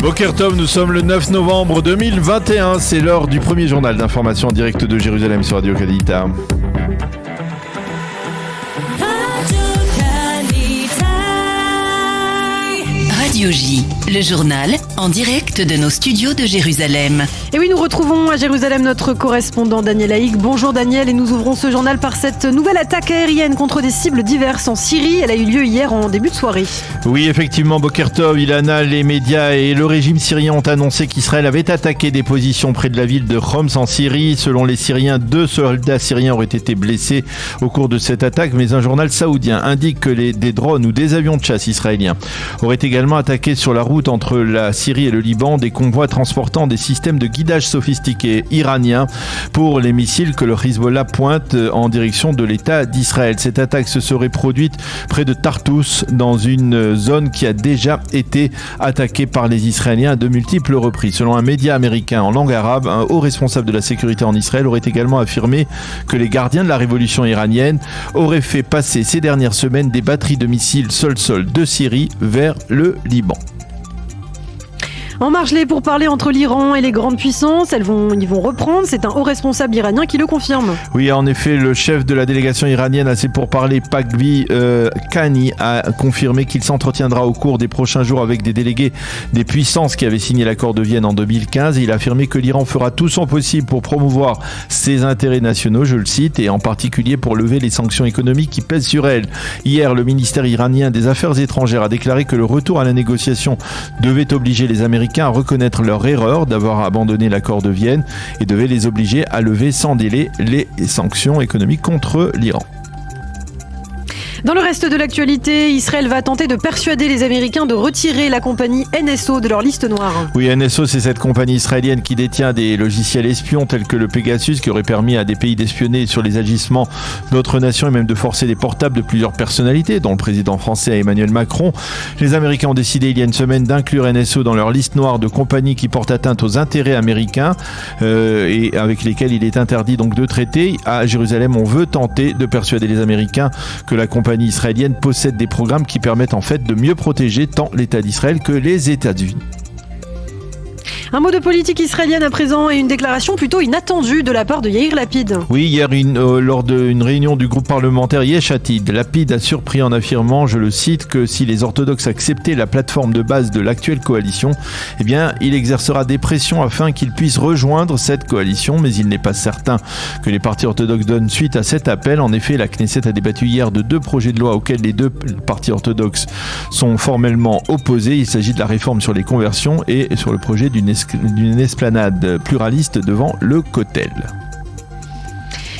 Boker Tov, nous sommes le 9 novembre 2021, c'est l'heure du premier journal d'information en direct de Jérusalem sur Radio Kadita. Radio J, le journal en direct de nos studios de Jérusalem. Et oui, nous retrouvons à Jérusalem notre correspondant Daniel Haïk. Bonjour Daniel, et nous ouvrons ce journal par cette nouvelle attaque aérienne contre des cibles diverses en Syrie. Elle a eu lieu hier en début de soirée. Oui, effectivement, Boker Tov, Ilana, les médias et le régime syrien ont annoncé qu'Israël avait attaqué des positions près de la ville de Homs en Syrie. Selon les Syriens, 2 soldats syriens auraient été blessés au cours de cette attaque, mais un journal saoudien indique que des drones ou des avions de chasse israéliens auraient également attaqué sur la route entre la Syrie et le Liban des convois transportant des systèmes de guidage sophistiqués iraniens pour les missiles que le Hezbollah pointe en direction de l'État d'Israël. Cette attaque se serait produite près de Tartous, dans une zone qui a déjà été attaquée par les Israéliens à de multiples reprises. Selon un média américain en langue arabe, un haut responsable de la sécurité en Israël aurait également affirmé que les gardiens de la révolution iranienne auraient fait passer ces dernières semaines des batteries de missiles sol-sol de Syrie vers le Liban. En marge-les pour parler entre l'Iran et les grandes puissances, ils vont reprendre. C'est un haut responsable iranien qui le confirme. Oui, en effet, le chef de la délégation iranienne à ces pourparlers, Paghvi Khani, a confirmé qu'il s'entretiendra au cours des prochains jours avec des délégués des puissances qui avaient signé l'accord de Vienne en 2015. Il a affirmé que l'Iran fera tout son possible pour promouvoir ses intérêts nationaux, je le cite, et en particulier pour lever les sanctions économiques qui pèsent sur elle. Hier, le ministère iranien des Affaires étrangères a déclaré que le retour à la négociation devait obliger les Américains à reconnaître leur erreur d'avoir abandonné l'accord de Vienne et devait les obliger à lever sans délai les sanctions économiques contre l'Iran. Dans le reste de l'actualité, Israël va tenter de persuader les Américains de retirer la compagnie NSO de leur liste noire. Oui, NSO, c'est cette compagnie israélienne qui détient des logiciels espions tels que le Pegasus, qui aurait permis à des pays d'espionner sur les agissements d'autres nations et même de forcer des portables de plusieurs personnalités, dont le président français Emmanuel Macron. Les Américains ont décidé il y a une semaine d'inclure NSO dans leur liste noire de compagnies qui portent atteinte aux intérêts américains et avec lesquelles il est interdit donc de traiter. À Jérusalem, on veut tenter de persuader les Américains que la compagnie israélienne possède des programmes qui permettent en fait de mieux protéger tant l'État d'Israël que les États-Unis. Un mot de politique israélienne à présent et une déclaration plutôt inattendue de la part de Yair Lapid. Oui, hier, lors d'une réunion du groupe parlementaire Yesh Atid, Lapid a surpris en affirmant, je le cite, que si les orthodoxes acceptaient la plateforme de base de l'actuelle coalition, eh bien, il exercera des pressions afin qu'ils puissent rejoindre cette coalition, mais il n'est pas certain que les partis orthodoxes donnent suite à cet appel. En effet, la Knesset a débattu hier de 2 projets de loi auxquels les 2 partis orthodoxes sont formellement opposés. Il s'agit de la réforme sur les conversions et sur le projet d'une esplanade pluraliste devant le Kotel.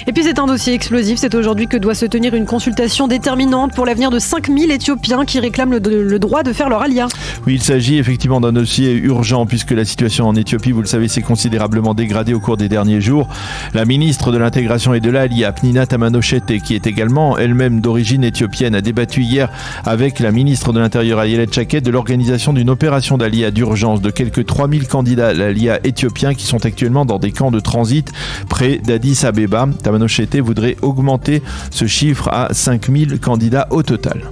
Et puis c'est un dossier explosif. C'est aujourd'hui que doit se tenir une consultation déterminante pour l'avenir de 5000 Éthiopiens qui réclament le droit de faire leur alia. Oui, il s'agit effectivement d'un dossier urgent puisque la situation en Éthiopie, vous le savez, s'est considérablement dégradée au cours des derniers jours. La ministre de l'Intégration et de l'Alia, Pnina Tamanoshete, qui est également elle-même d'origine éthiopienne, a débattu hier avec la ministre de l'Intérieur, Ayelet Shaked, de l'organisation d'une opération d'Alia d'urgence de quelques 3000 candidats à l'Alia éthiopiens qui sont actuellement dans des camps de transit près d'Addis Abeba. Tamanoshete voudrait augmenter ce chiffre à 5000 candidats au total.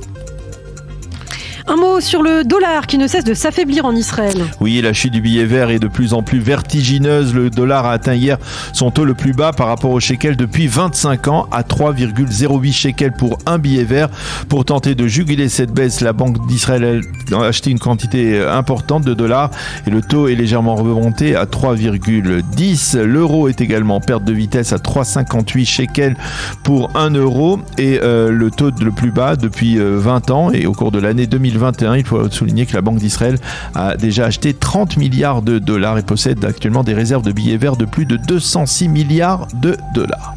Un mot sur le dollar qui ne cesse de s'affaiblir en Israël. Oui, la chute du billet vert est de plus en plus vertigineuse. Le dollar a atteint hier son taux le plus bas par rapport au shekel depuis 25 ans à 3,08 shekels pour un billet vert. Pour tenter de juguler cette baisse, la Banque d'Israël a acheté une quantité importante de dollars et le taux est légèrement remonté à 3,10. L'euro est également en perte de vitesse à 3,58 shekels pour 1 euro et le taux le plus bas depuis 20 ans et au cours de l'année 2021, il faut souligner que la Banque d'Israël a déjà acheté 30 milliards de dollars et possède actuellement des réserves de billets verts de plus de 206 milliards de dollars.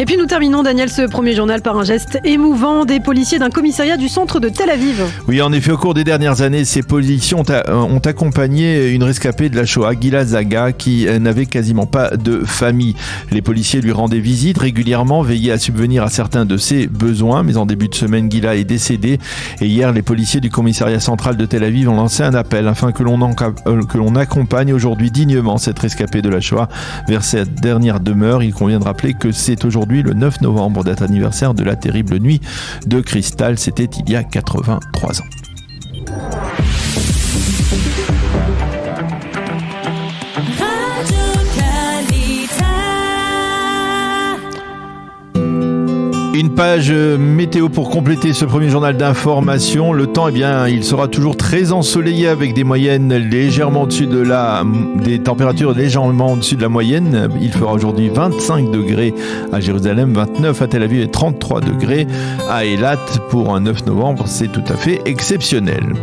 Et puis nous terminons, Daniel, ce premier journal par un geste émouvant des policiers d'un commissariat du centre de Tel Aviv. Oui, en effet, au cours des dernières années, ces policiers ont accompagné une rescapée de la Shoah, Gila Zaga, qui n'avait quasiment pas de famille. Les policiers lui rendaient visite régulièrement, veillaient à subvenir à certains de ses besoins, mais en début de semaine, Gila est décédé. Et hier, les policiers du commissariat central de Tel Aviv ont lancé un appel afin que l'on accompagne aujourd'hui dignement cette rescapée de la Shoah vers cette dernière demeure. Il convient de rappeler que c'est aujourd'hui le 9 novembre, date anniversaire de la terrible nuit de cristal. C'était il y a 83 ans. Une page météo pour compléter ce premier journal d'information. Le temps, il sera toujours très ensoleillé avec des moyennes légèrement au-dessus des températures légèrement au-dessus de la moyenne. Il fera aujourd'hui 25 degrés à Jérusalem, 29 à Tel Aviv et 33 degrés à Eilat pour un 9 novembre. C'est tout à fait exceptionnel.